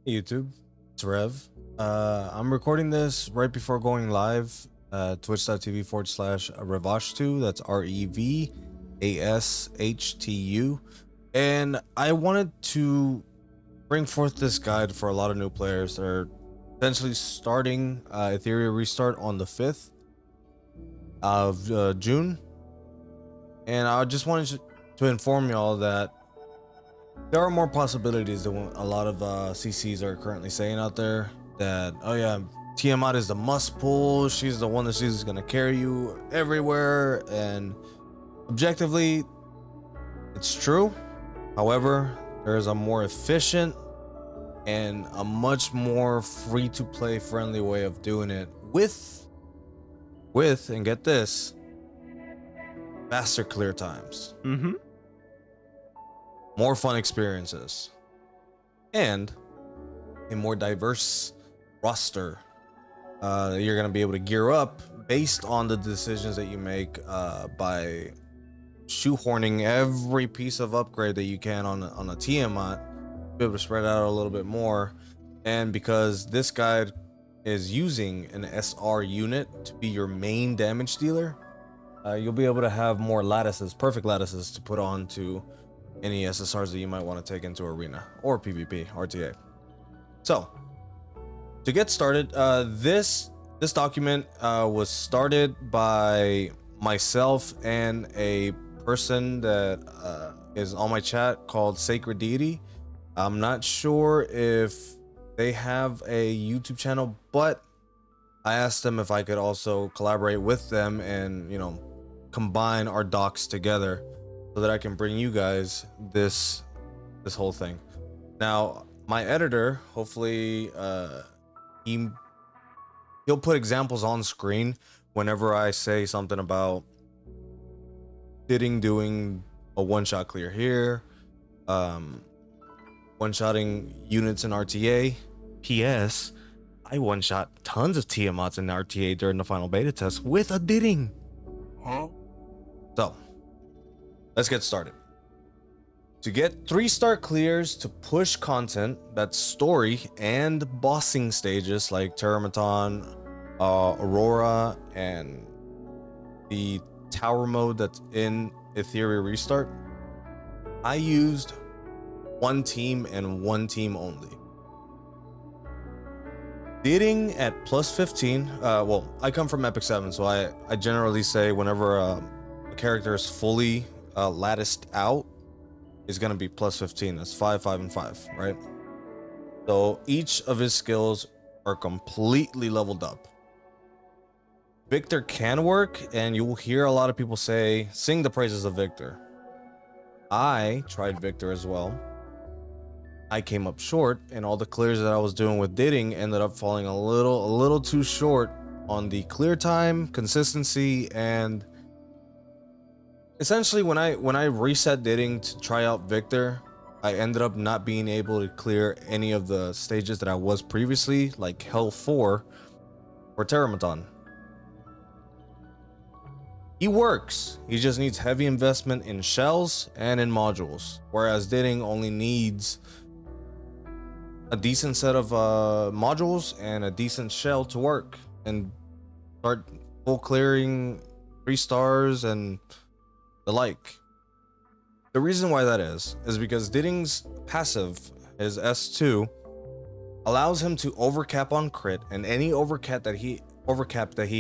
Hey YouTube, it's Rev. I'm recording this right before going live. Twitch.tv/Revashtu. That's Revashtu. And I wanted to bring forth this guide for a lot of new players that are potentially starting Etheria restart on the 5th of June. And I just wanted to inform y'all that there are more possibilities than a lot of CCs are currently saying out there. That, oh yeah, Tiamat is the must pull. She's the one that she's gonna carry you everywhere. And objectively, it's true. However, there's a more efficient and a much more free-to-play friendly way of doing it with, and get this, faster clear times. More fun experiences, and a more diverse roster. You're going to be able to gear up based on the decisions that you make by shoehorning every piece of upgrade that you can on a Tiamat, be able to spread out a little bit more. And because this guide is using an SR unit to be your main damage dealer, you'll be able to have more lattices, perfect lattices, to put on to any SSRs that you might want to take into arena or PvP, RTA. So to get started, this document was started by myself and a person that is on my chat called SacredDeity. I'm not sure if they have a YouTube channel, but I asked them if I could also collaborate with them and, you know, combine our docs together so that I can bring you guys this whole thing. Now, my editor, hopefully, he'll put examples on screen whenever I say something about doing a one-shot clear here, one-shotting units in RTA. P.S. I one-shot tons of Tiamats in RTA during the final beta test with a Diting. Huh? So, let's get started. To get 3-star clears to push content, that's story and bossing stages like Terrormaton, Aurora, and the tower mode that's in Etheria Restart, I used one team and one team only. Diting at plus 15, well, I come from Epic 7, so I generally say whenever a character is fully latticed out, is going to be plus 15. That's 5, 5, and 5, right? So each of his skills are completely leveled up. Victor can work, and you will hear a lot of people sing the praises of Victor. I tried Victor as well. I came up short, and all the clears that I was doing with Diting ended up falling a little too short on the clear time, consistency, and essentially when I reset Diting to try out Victor, I ended up not being able to clear any of the stages that I was previously, like Hell 4 or Terrormaton. He works, he just needs heavy investment in shells and in modules, whereas Diting only needs a decent set of modules and a decent shell to work and start full clearing 3 stars and the like. The reason why that is because Diting's passive, his S2, allows him to overcap on crit, and any overcap that he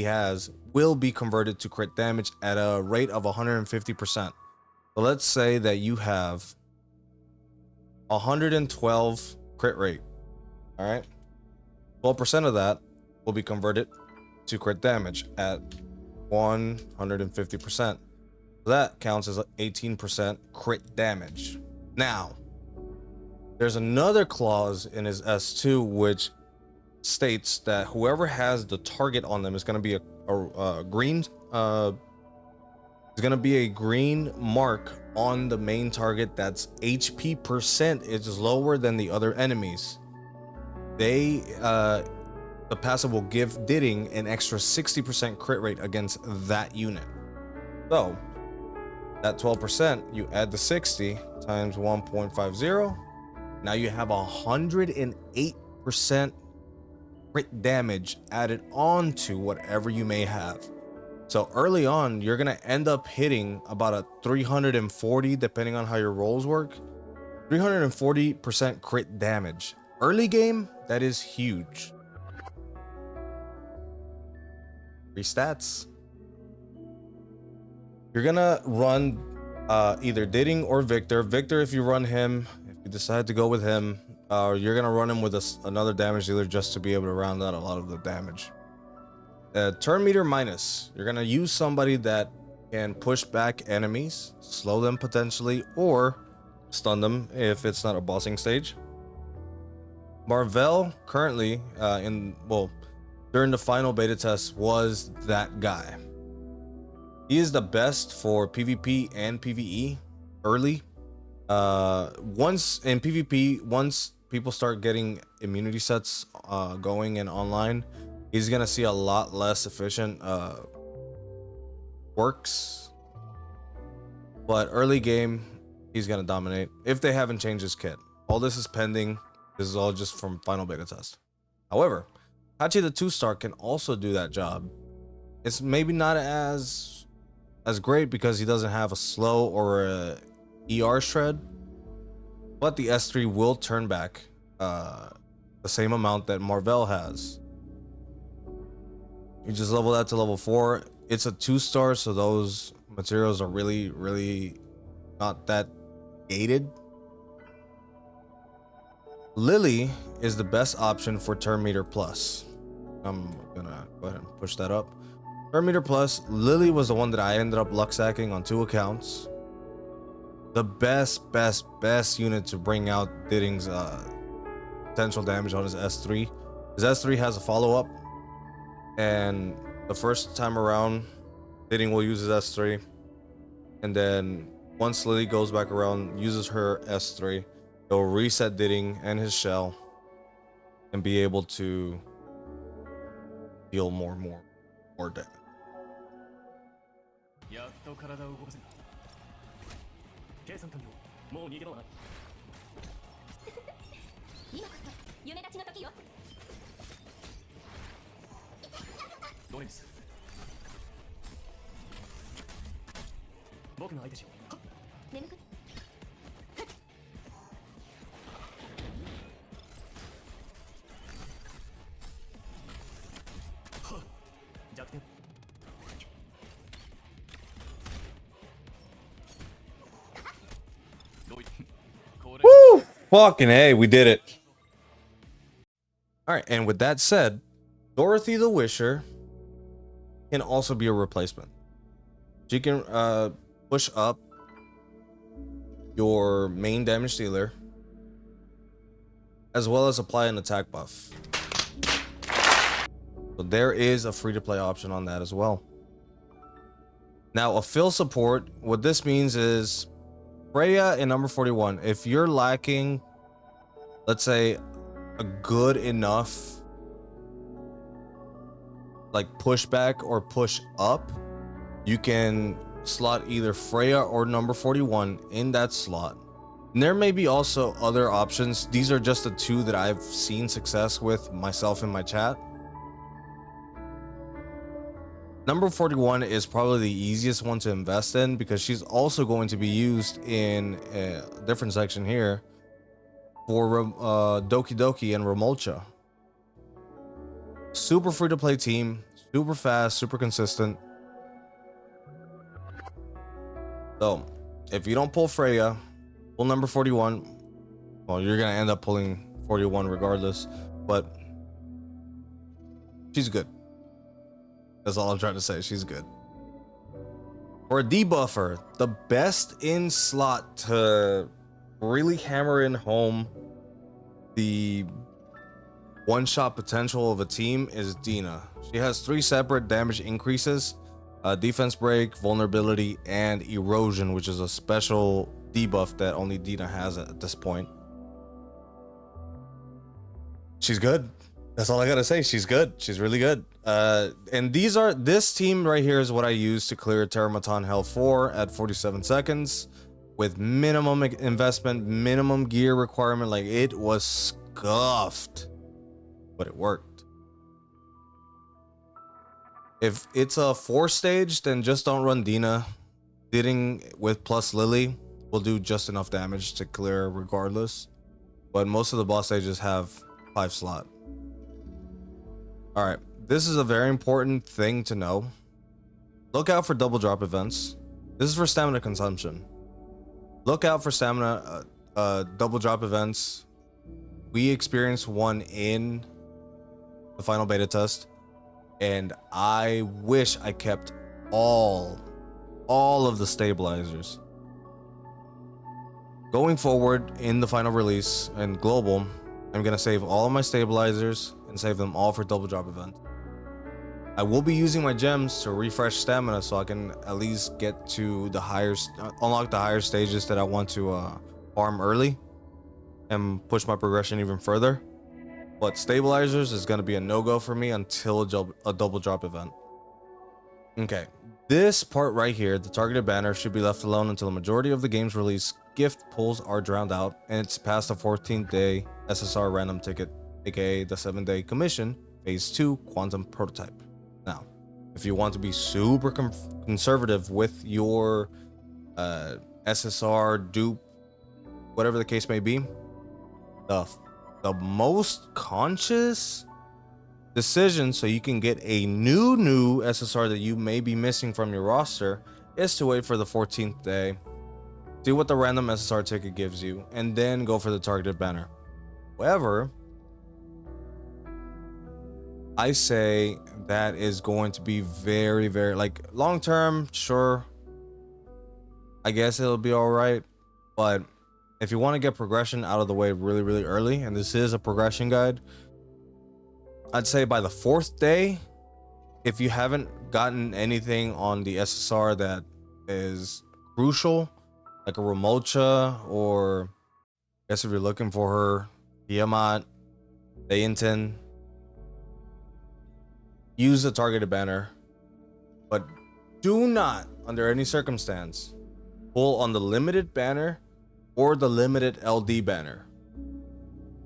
has will be converted to crit damage at a rate of 150%. So let's say that you have 112 crit rate. All right, 12% of that will be converted to crit damage at 150%. So that counts as 18% crit damage. Now, there's another clause in his S2 which states that whoever has the target on them is going to be a green is going to be a green mark on the main target that's HP percent is lower than the other enemies. The passive will give Diting an extra 60% crit rate against that unit. So that 12%, you add the 60 times 1.50, Now you have 108% crit damage added on to whatever you may have. So early on, you're gonna end up hitting about a 340, depending on how your rolls work, 340% crit damage. Early game, that is huge. Free stats. You're gonna run either Diting or Victor. Victor, if you run him, if you decide to go with him, you're gonna run him with another damage dealer just to be able to round out a lot of the damage. Turn meter minus. You're gonna use somebody that can push back enemies, slow them potentially, or stun them if it's not a bossing stage. Marvel currently during the final beta test was that guy. He is the best for PvP and PvE early. Once in PvP, once people start getting immunity sets going and online, he's gonna see a lot less efficient works. But early game, he's gonna dominate if they haven't changed his kit. All this is pending. This is all just from final beta test. However, Hachi the 2-star can also do that job. It's maybe not as great because he doesn't have a slow or a ER shred, but the S3 will turn back the same amount that Marvel has. You just level that to level 4. It's a 2-star, so those materials are really not that gated. Lily is the best option for turn meter plus. I'm gonna go ahead and push that up. Turn meter plus, Lily was the one that I ended up luck sacking on 2 accounts. The best unit to bring out Diting's potential damage on his S3. His S3 has a follow-up, and the first time around, Diting will use his S3, and then once Lily goes back around, uses her S3, it'll reset Diting and his shell, and be able to deal more damage. やっと体を動かせた。計算完了。もう逃げ場はない。今こそ夢立ちの時よ。ドレミス。僕の相手しよう。眠く。弱点。 Woo! Fucking A, we did it. All right, and with that said, Dorothy the Wisher can also be a replacement. She can push up your main damage dealer, as well as apply an attack buff. So there is a free-to-play option on that as well. Now, a fill support, what this means is Freya in number 41, if you're lacking, let's say, a good enough like pushback or push up, you can slot either Freya or number 41 in that slot. And there may be also other options. These are just the 2 that I've seen success with myself in my chat. Number 41 is probably the easiest one to invest in because she's also going to be used in a different section here for Doki and Rilmocha. Super free to play team, super fast, super consistent. So if you don't pull Freya, pull number 41. Well, you're gonna end up pulling 41 regardless, but she's good. That's all I'm trying to say. She's good. For a debuffer, the best in slot to really hammer in home the one-shot potential of a team is Dina. She has 3 separate damage increases: defense break, vulnerability, and erosion, which is a special debuff that only Dina has at this point. She's good. That's all I gotta say. She's good. She's really good. And this team right here is what I use to clear Terrormaton Hell 4 at 47 seconds. with minimum investment, minimum gear requirement. Like, it was scuffed, but it worked. If it's a 4-stage, then just don't run Dina. Diting with plus Lily will do just enough damage to clear regardless. But most of the boss stages have 5 slot. Alright, this is a very important thing to know. Look out for double drop events. This is for stamina consumption. Look out for stamina double drop events. We experienced one in the final beta test, and I wish I kept all of the stabilizers. Going forward in the final release and global, I'm gonna save all of my stabilizers and save them all for double drop event. I will be using my gems to refresh stamina so I can at least get to the unlock the higher stages that I want to farm early and push my progression even further. But stabilizers is going to be a no-go for me until a double drop event. Okay, this part right here, the targeted banner, should be left alone until the majority of the game's release gift pulls are drowned out and it's past the 14th day SSR random ticket, aka the 7-day commission, phase 2 quantum prototype. Now, if you want to be super conservative with your SSR dupe, whatever the case may be, the most conscious decision so you can get a new SSR that you may be missing from your roster is to wait for the 14th day, see what the random SSR ticket gives you, and then go for the targeted banner. However, I say that is going to be very, very, like, long term, sure, I guess it'll be all right, but if you want to get progression out of the way really, really early, and this is a progression guide, I'd say by the 4th day, if you haven't gotten anything on the SSR that is crucial, like a Rilmocha, or I guess if you're looking for her, Tiamat, Lian, use the targeted banner, but do not, under any circumstance, pull on the limited banner or the limited LD banner.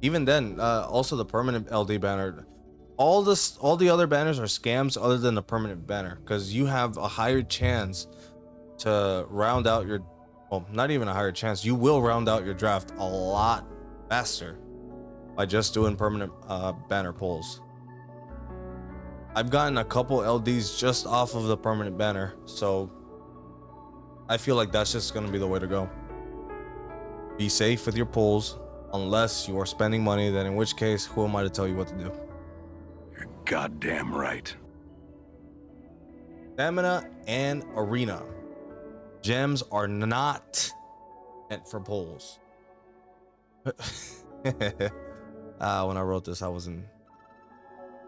Even then, also the permanent LD banner. All the other banners are scams other than the permanent banner, because you have a higher chance to round out your, well, not even a higher chance, you will round out your draft a lot faster by just doing permanent banner pulls. I've gotten a couple LDs just off of the permanent banner, so I feel like that's just going to be the way to go. Be safe with your pulls, unless you are spending money, then in which case, who am I to tell you what to do? You're goddamn right. Stamina and arena. Gems are not meant for pulls. When I wrote this, I wasn't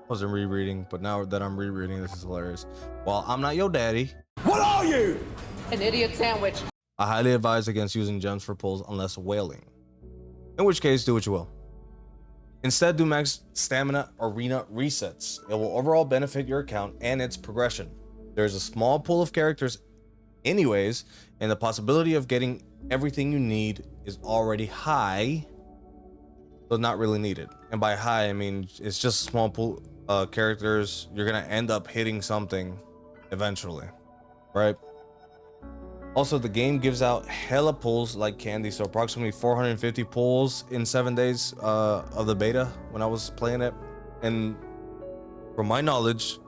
rereading, but now that I'm rereading, this is hilarious. While I'm not your daddy, What are you? An idiot sandwich. I highly advise against using gems for pulls unless whaling. In which case, do what you will. Instead, do max stamina arena resets. It will overall benefit your account and its progression. There's a small pool of characters anyways, and the possibility of getting everything you need is already high, so not really needed. And by high, I mean it's just a small pool characters. You're gonna end up hitting something eventually, right? Also, the game gives out hella pulls like candy, so approximately 450 pulls in 7 days of the beta when I was playing it. And from my knowledge,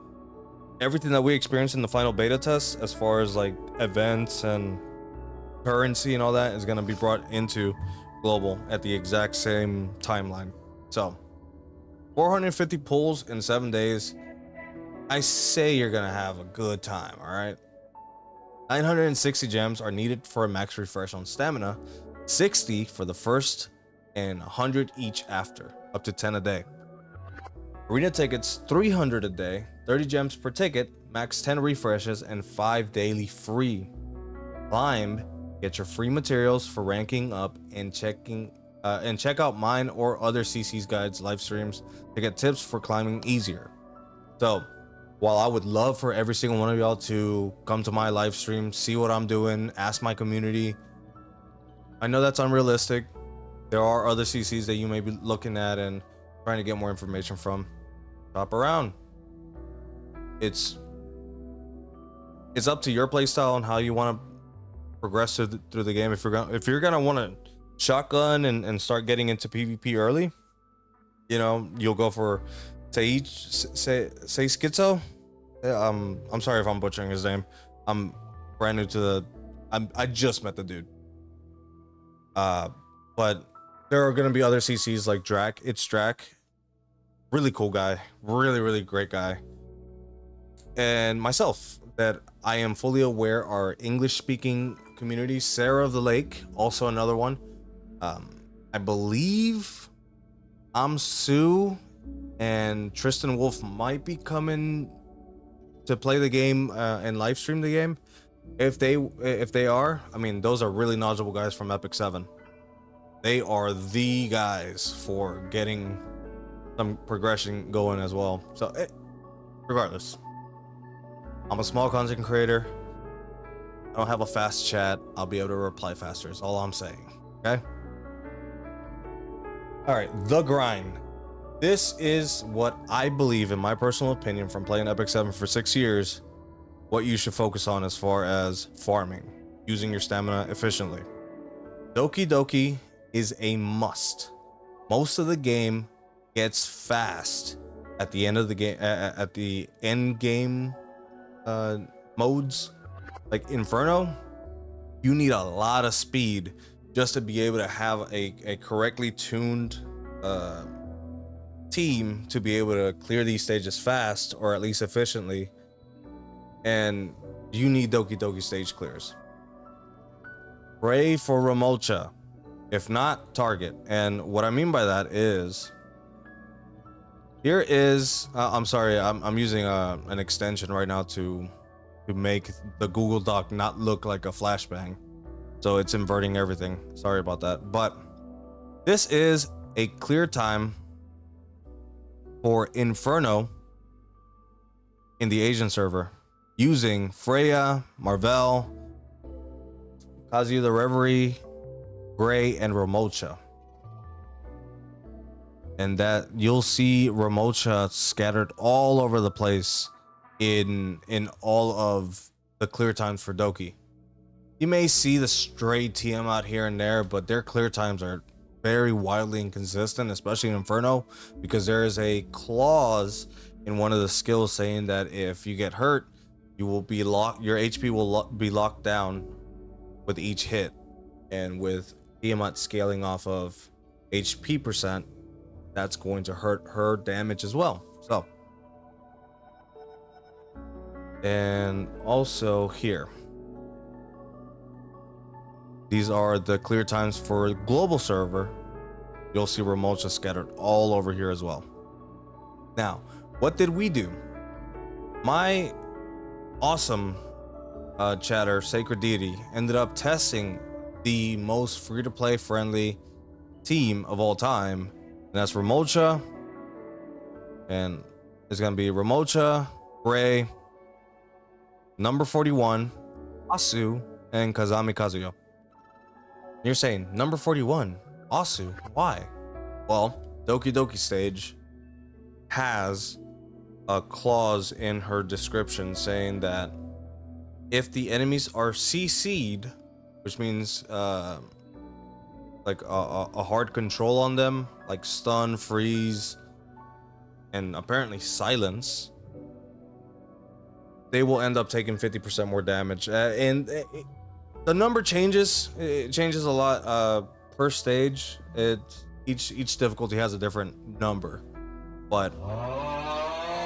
everything that we experienced in the final beta test, as far as like events and currency and all that, is going to be brought into global at the exact same timeline. So 450 pulls in 7 days, I say you're going to have a good time. All right, 960 gems are needed for a max refresh on stamina, 60 for the first, and 100 each after, up to 10 a day. Arena tickets 300 a day, 30 gems per ticket, max 10 refreshes, and 5 daily free. Climb, get your free materials for ranking up and check out mine or other CC's guides live streams to get tips for climbing easier. So while I would love for every single one of y'all to come to my live stream, see what I'm doing, ask my community, I know that's unrealistic. There are other CCs that you may be looking at and trying to get more information from. Shop around. It's up to your playstyle and how you want to progress through the game. If you're gonna want to shotgun and start getting into PvP early, you know, you'll go for say Schizo. I'm sorry if I'm butchering his name. I'm brand new to the. I just met the dude. But there are gonna be other CCs like Drac. It's Drac. Really cool guy. Really great guy. And myself, that I am fully aware are English speaking communities. Sarah of the Lake, also another one. I believe Sue and Tristan Wolf might be coming to play the game and live stream the game. If they are, I mean, those are really knowledgeable guys from Epic 7. They are the guys for getting some progression going as well. So regardless, I'm a small content creator. I don't have a fast chat. I'll be able to reply faster is all I'm saying. Okay. All right, the grind. This is what I believe, in my personal opinion, from playing Epic 7 for 6 years, what you should focus on as far as farming, using your stamina efficiently. Doki is a must. Most of the game gets fast at the end of the game, at the end game modes, like Inferno. You need a lot of speed just to be able to have a correctly tuned team to be able to clear these stages fast, or at least efficiently. And you need Doki stage clears. Pray for Rilmocha. If not, target. And what I mean by that is, here is I'm sorry, I'm using an extension right now to make the Google Doc not look like a flashbang, so it's inverting everything. Sorry about that. But this is a clear time for Inferno in the Asian server using Freya, Marvel, Kazuya the Reverie, Gray, and Rilmocha. And that you'll see Rilmocha scattered all over the place in all of the clear times for Doki. You may see the stray TM out here and there, but their clear times are very wildly inconsistent, especially in Inferno, because there is a clause in one of the skills saying that if you get hurt, you will be locked, your HP will be locked down with each hit. And with Tiamat scaling off of HP percent, that's going to hurt her damage as well. So, and also here, these are the clear times for global server. You'll see Rilmocha scattered all over here as well. Now, what did we do? My awesome chatter, SacredDeity, ended up testing the most free-to-play friendly team of all time, and that's Rilmocha. And it's gonna be Rilmocha, Gray, number 41, Asu, and Kazami Kazuyo. You're saying number 41, Asu, why? Well, Doki stage has a clause in her description saying that if the enemies are CC'd, which means like a hard control on them, like stun, freeze, and apparently silence, they will end up taking 50% more damage. And the number changes. It changes a lot per stage. Each difficulty has a different number, but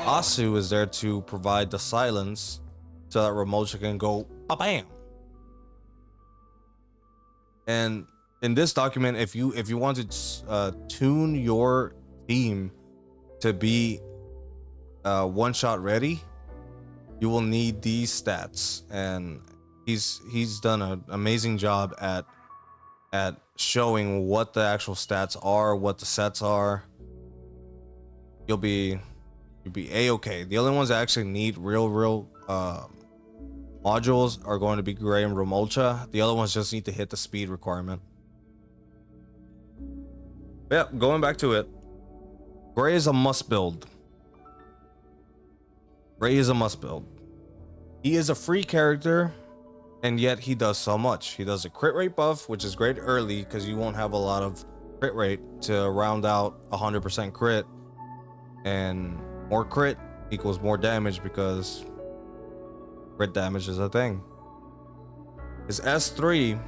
Asu is there to provide the silence so that Rilmocha can go bam. And in this document, if you want to tune your team to be one-shot ready, you will need these stats. And he's done an amazing job at showing what the actual stats are, what the sets are. You'll be a-okay. The only ones that actually need real modules are going to be Gray and Rilmocha. The other ones just need to hit the speed requirement. Yeah, going back to it. Gray is a must build. Gray is a must build. He is a free character, and yet he does so much. He does a crit rate buff, which is great early because you won't have a lot of crit rate to round out 100% crit, and more crit equals more damage because crit damage is a thing. His S3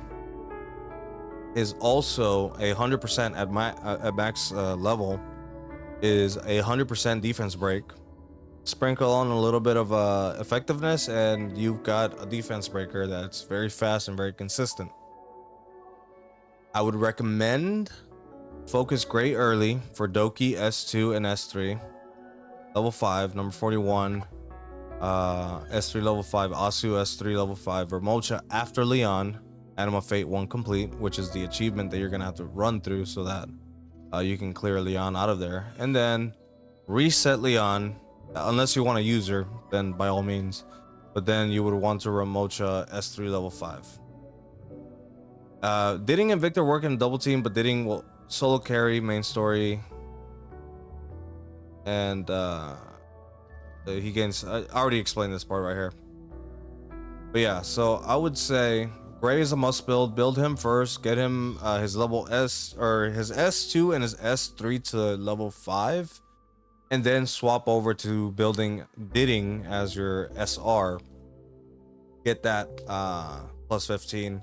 is also 100% at max level, is 100% defense break. Sprinkle on a little bit of effectiveness, and you've got a defense breaker that's very fast and very consistent. I would recommend focus Gray early for Doki S2 and S3. Level 5, number 41. S3 level 5, Asu S3 level 5, Rilmocha after Lian, Anima Fate 1 complete, which is the achievement that you're gonna have to run through so that you can clear Lian out of there, and then reset Lian, unless you want to use her, then by all means, but then you would want to Rilmocha S3 level 5. Diting and Victor work in a double team, but Diting will solo carry main story, and he gains. I already explained this part right here, but yeah. So I would say Gray is a must build. Build him first. Get him his level S or his S2 and his S3 to level 5, and then swap over to building Diting as your SR. Get that plus 15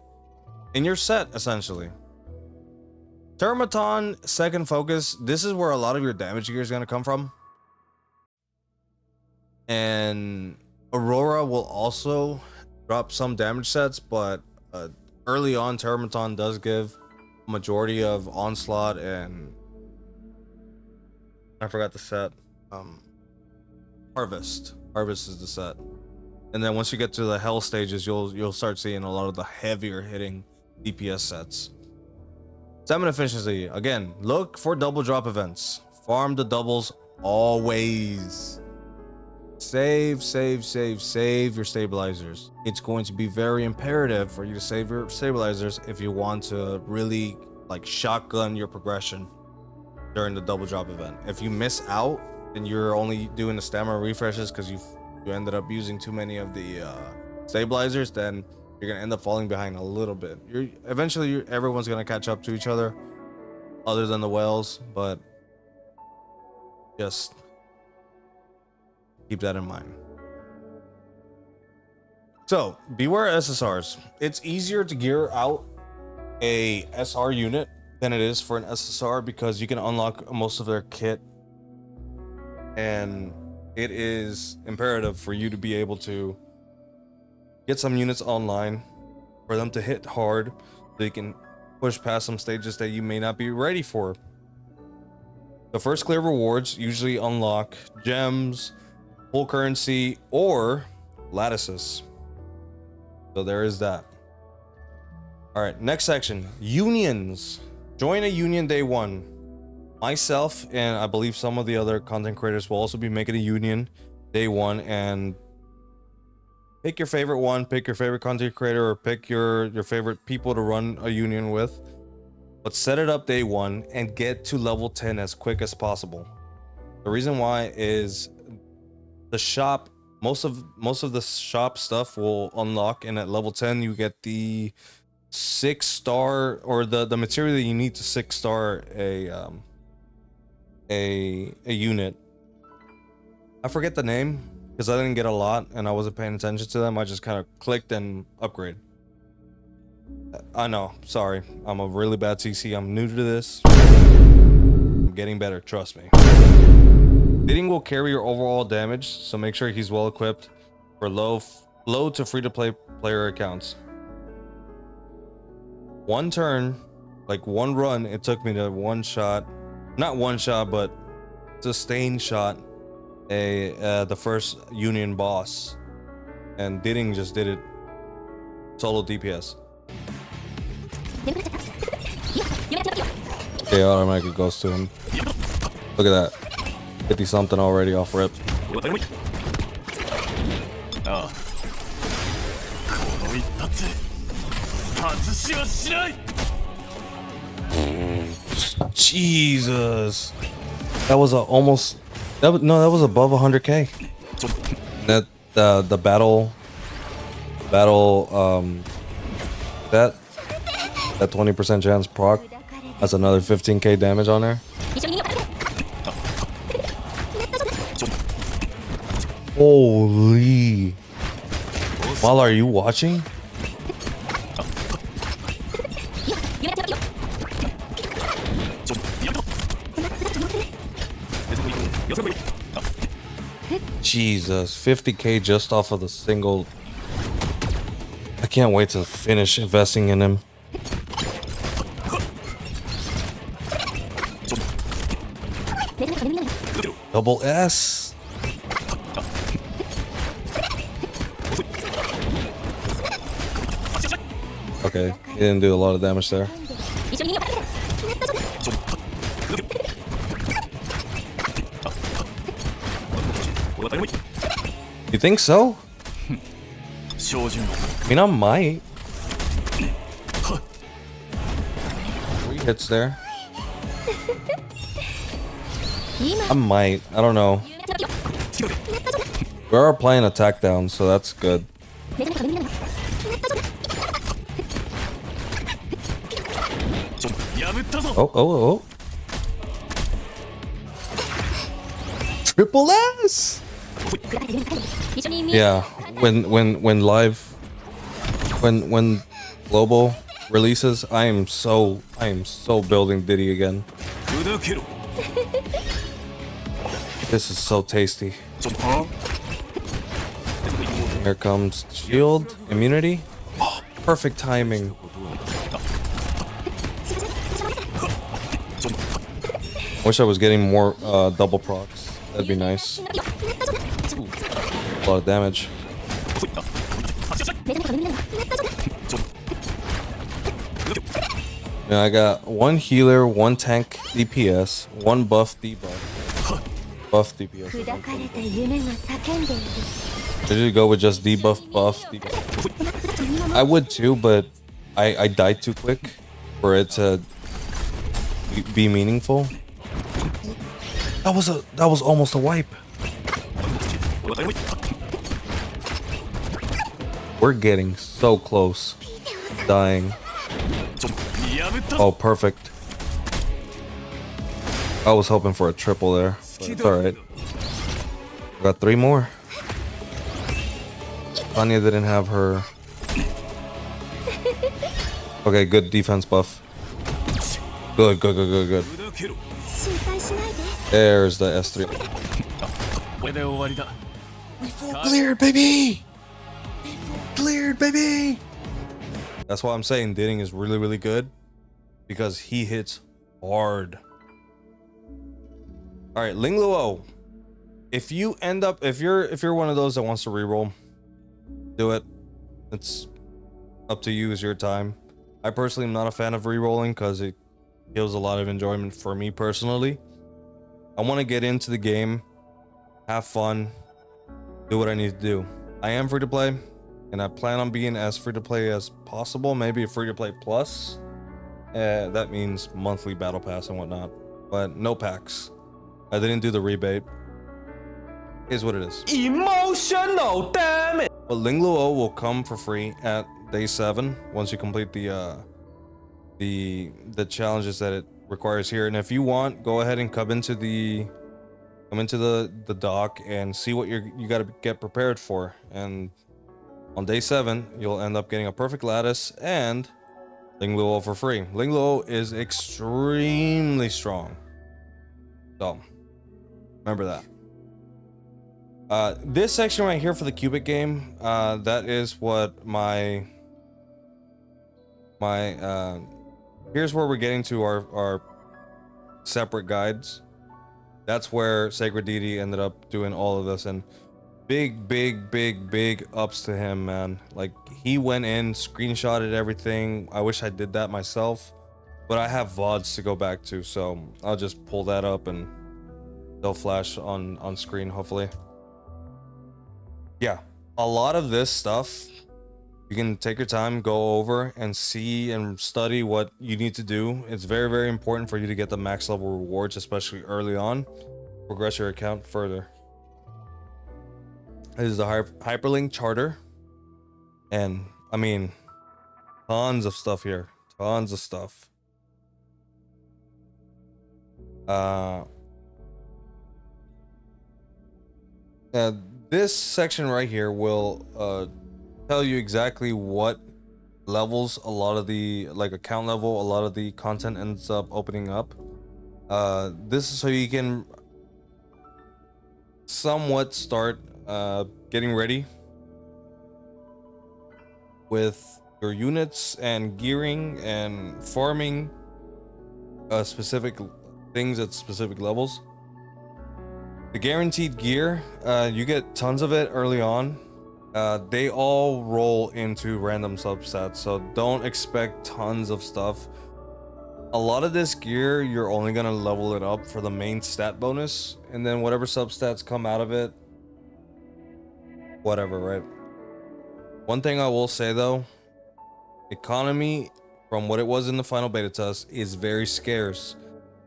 in your set essentially. Terrormaton second focus. This is where a lot of your damage gear is going to come from. And Aurora will also drop some damage sets, but early on Terrormaton does give a majority of onslaught, and I forgot the set. Harvest is the set. And then once you get to the hell stages, you'll start seeing a lot of the heavier hitting DPS sets. Stamina efficiency, again, look for double drop events. Farm the doubles always. Save your stabilizers. It's going to be very imperative for you to save your stabilizers if you want to really like shotgun your progression during the double drop event. If you miss out and you're only doing the stamina refreshes because you ended up using too many of the stabilizers, then you're gonna end up falling behind a little bit. Eventually everyone's gonna catch up to each other, other than the whales, but just keep that in mind. So beware SSRs. It's easier to gear out a SR unit than it is for an SSR because you can unlock most of their kit, and it is imperative for you to be able to get some units online for them to hit hard so they can push past some stages that you may not be ready for. The first clear rewards usually unlock gems, full currency, or lattices. So there is that. All right, next section, unions. Join a union day one. Myself and I believe some of the other content creators will also be making a union day one, and pick your favorite one, pick your favorite content creator, or pick your favorite people to run a union with, but set it up day one and get to level 10 as quick as possible. The reason why is the shop, most of the shop stuff will unlock, and at level 10 you get the 6-star or the material that you need to 6-star a unit. I forget the name because I didn't get a lot and I wasn't paying attention to them. I just kind of clicked and upgrade. I know, sorry, I'm a really bad CC. I'm new to this. I'm getting better, trust me. Diting will carry your overall damage, so make sure he's well equipped for low to free-to-play player accounts. One turn, like one run, it took me to but sustained shot the first union boss, and Diting just did it solo DPS. Okay, automatically goes to him. Look at that. 50 something already off rip. Jesus. That was almost that was, no, that was above 100k. That the battle that 20% chance proc has another 15k damage on there. Holy. While are you watching? Jesus, 50k just off of the single. I can't wait to finish investing in him. Double S. Okay, he didn't do a lot of damage there. You think so? I mean, I might. 3 hits there. I might. I don't know. We are playing attack down, so that's good. Oh. Triple S. Yeah, when global releases, I am so building Diddy again. This is so tasty. Here comes shield immunity. Oh, perfect timing. Wish I was getting more double procs. That'd be nice. Ooh, a lot of damage. Yeah, I got 1 healer, 1 tank DPS, 1 buff debuff. Buff DPS. Did you go with just debuff, buff, debuff? I would too, but I died too quick for it to be meaningful. That was almost a wipe. We're getting so close. Dying. Oh, perfect. I was hoping for a triple there, but it's alright. Got 3 more. Tanya didn't have her. Okay, good defense buff. Good. There's the S3. We full cleared, baby! We full cleared, baby! That's why I'm saying Diting is really good, because he hits hard. All right, Lingluo. If you end up, if you're one of those that wants to reroll, do it. It's up to you. It's your time. I personally am not a fan of rerolling because it kills a lot of enjoyment for me personally. I want to get into the game, have fun, do what I need to do. I am free to play, and I plan on being as free to play as possible. Maybe a free to play plus. That means monthly battle pass and whatnot, but no packs. I didn't do the rebate. Is what it is. Emotional, damn it. But Lingluo will come for free at day 7 once you complete the challenges that it requires here. And if you want, go ahead and come into the dock and see what you got to get prepared for. And on day 7, you'll end up getting a perfect lattice and Lingluo for free. Lingluo is extremely strong, so remember that. This section right here for the cubic game, that is what my here's where we're getting to our separate guides. That's where SacredDeity ended up doing all of this, and big ups to him, man. Like, he went in, screenshotted everything. I wish I did that myself, but I have VODs to go back to, so I'll just pull that up and they'll flash on screen, hopefully. Yeah, a lot of this stuff You can take your time, go over and see and study what you need to do. It's very, very important for you to get the max level rewards, especially early on. Progress your account further. This is the hyperlink charter. And I mean, tons of stuff here. Tons of stuff. This section right here will tell you exactly what levels a lot of the account level, a lot of the content ends up opening up. This is so you can somewhat start getting ready with your units and gearing and farming specific things at specific levels. The guaranteed gear, you get tons of it early on. They all roll into random subsets, so don't expect tons of stuff. A lot of this gear, you're only gonna level it up for the main stat bonus, and then whatever substats come out of it, whatever, right? One thing I will say though, economy, from what it was in the final beta test, is very scarce.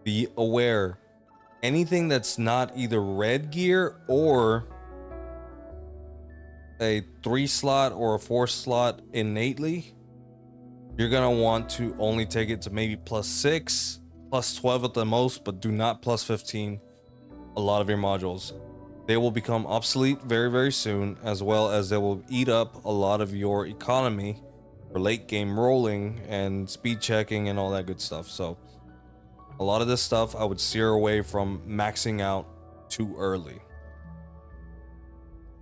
Be aware. Anything that's not either red gear or a 3 slot or a 4 slot innately, you're gonna want to only take it to maybe +6, +12 at the most, but do not +15 a lot of your modules. They will become obsolete very, very soon, as well as they will eat up a lot of your economy for late game rolling and speed checking and all that good stuff. So a lot of this stuff I would steer away from maxing out too early.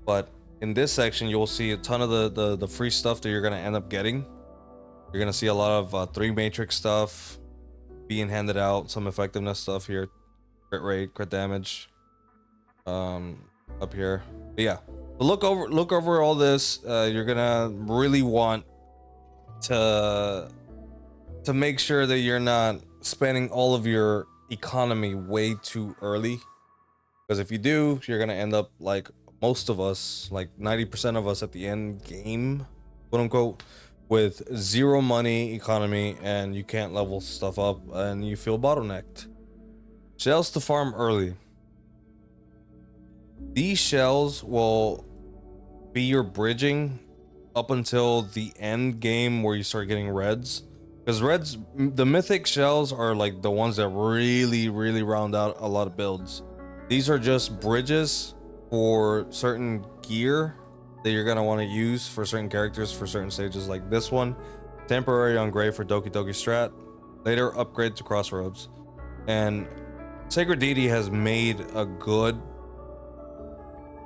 But in this section, you'll see a ton of the free stuff that you're going to end up getting. You're going to see a lot of 3 matrix stuff being handed out, some effectiveness stuff here, crit rate, crit damage up here. But yeah, but look over all this. You're going to really want to make sure that you're not spending all of your economy way too early, because if you do, you're gonna end up like most of us, like 90% of us at the end game, quote unquote, with 0 money economy, and you can't level stuff up and you feel bottlenecked. Shells to farm early. These shells will be your bridging up until the end game where you start getting reds. Because reds, the mythic shells are like the ones that really, really round out a lot of builds. These are just bridges for certain gear that you're gonna want to use for certain characters for certain stages. Like this one, temporary on gray for Doki strat, later upgrade to crossroads. And SacredDeity has made a good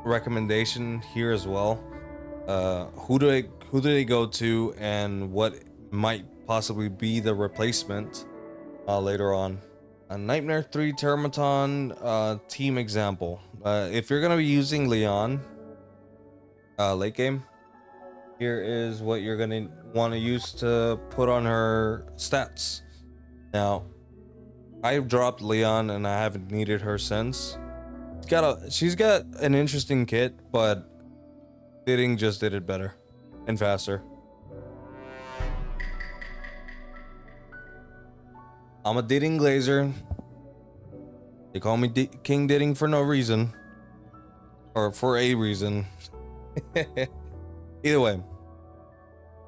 recommendation here as well. Who do they go to, and what might possibly be the replacement later on. A NM3 Terrormaton team example. If you're gonna be using Lian late game, here is what you're gonna want to use to put on her stats. Now, I've dropped Lian and I haven't needed her since. She's got an interesting kit, but Diting just did it better and faster. I'm a Diting glazer. They call me King Diting for no reason, or for a reason. Either way,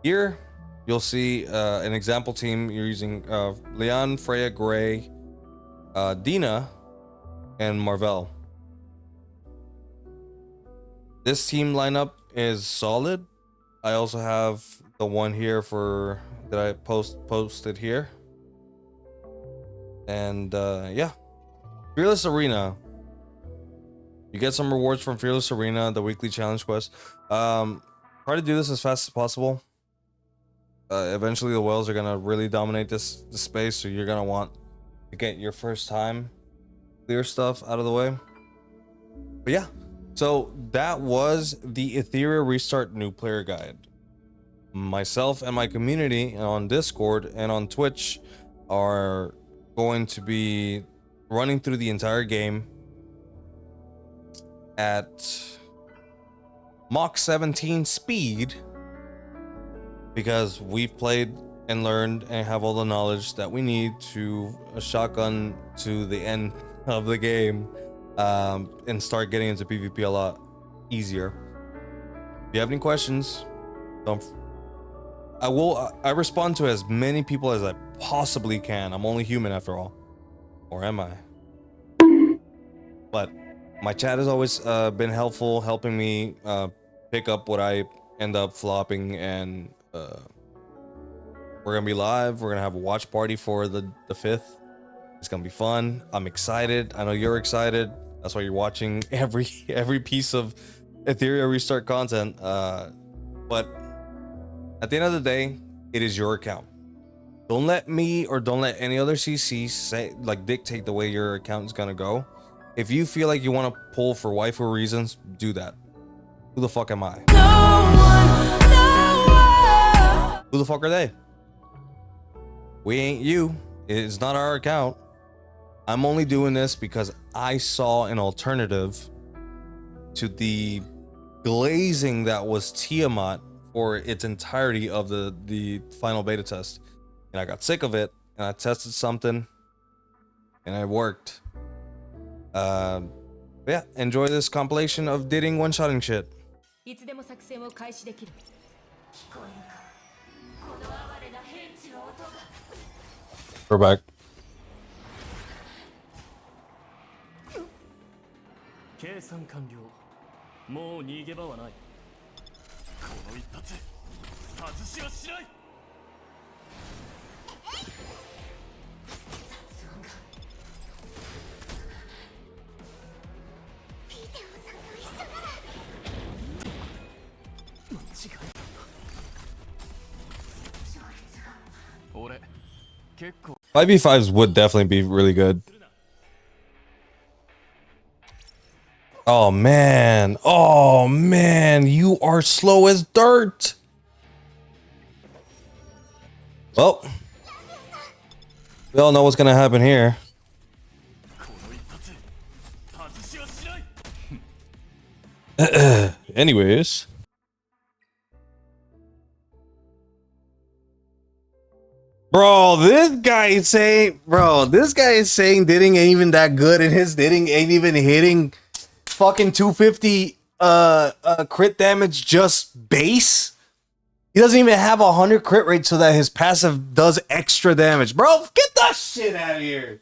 here you'll see an example team. You're using Lian, Freya, Gray, Dina, and Marvel. This team lineup is solid. I also have the one here for that I posted here. And yeah, Fearless Arena. You get some rewards from Fearless Arena, the weekly challenge quest. Try to do this as fast as possible. Eventually the whales are gonna really dominate this space, so you're gonna want to get your first time clear stuff out of the way. But yeah, so that was the Etheria Restart New Player Guide. Myself and my community on Discord and on Twitch are going to be running through the entire game at Mach 17 speed because we've played and learned and have all the knowledge that we need to shotgun to the end of the game, and start getting into PvP a lot easier. If you have any questions, I respond to as many people as I possibly can. I'm only human after all. Or am I? But my chat has always been helpful, helping me pick up what I end up flopping, and we're gonna be live. We're gonna have a watch party for the 5th. It's gonna be fun. I'm excited. I know you're excited. That's why you're watching every piece of Etheria restart content. But at the end of the day, it is your account. Don't let me or don't let any other CC say, like, dictate the way your account is gonna go. If you feel like you want to pull for waifu reasons, do that. Who the fuck am I? Who the fuck are they? We ain't you. It's not our account. I'm only doing this because I saw an alternative to the glazing that was Tiamat for its entirety of the final beta test. And I got sick of it, and I tested something, and it worked. Yeah, enjoy this compilation of Diting one-shotting shit. We're back. Five v5s would definitely be really good. Oh man, you are slow as dirt. Well, we all know what's gonna happen here. Anyways. Bro, this guy is saying Diting ain't even that good, and his Diting ain't even hitting fucking 250 crit damage just base. He doesn't even have 100 crit rate so that his passive does extra damage. Bro, get that shit out of here.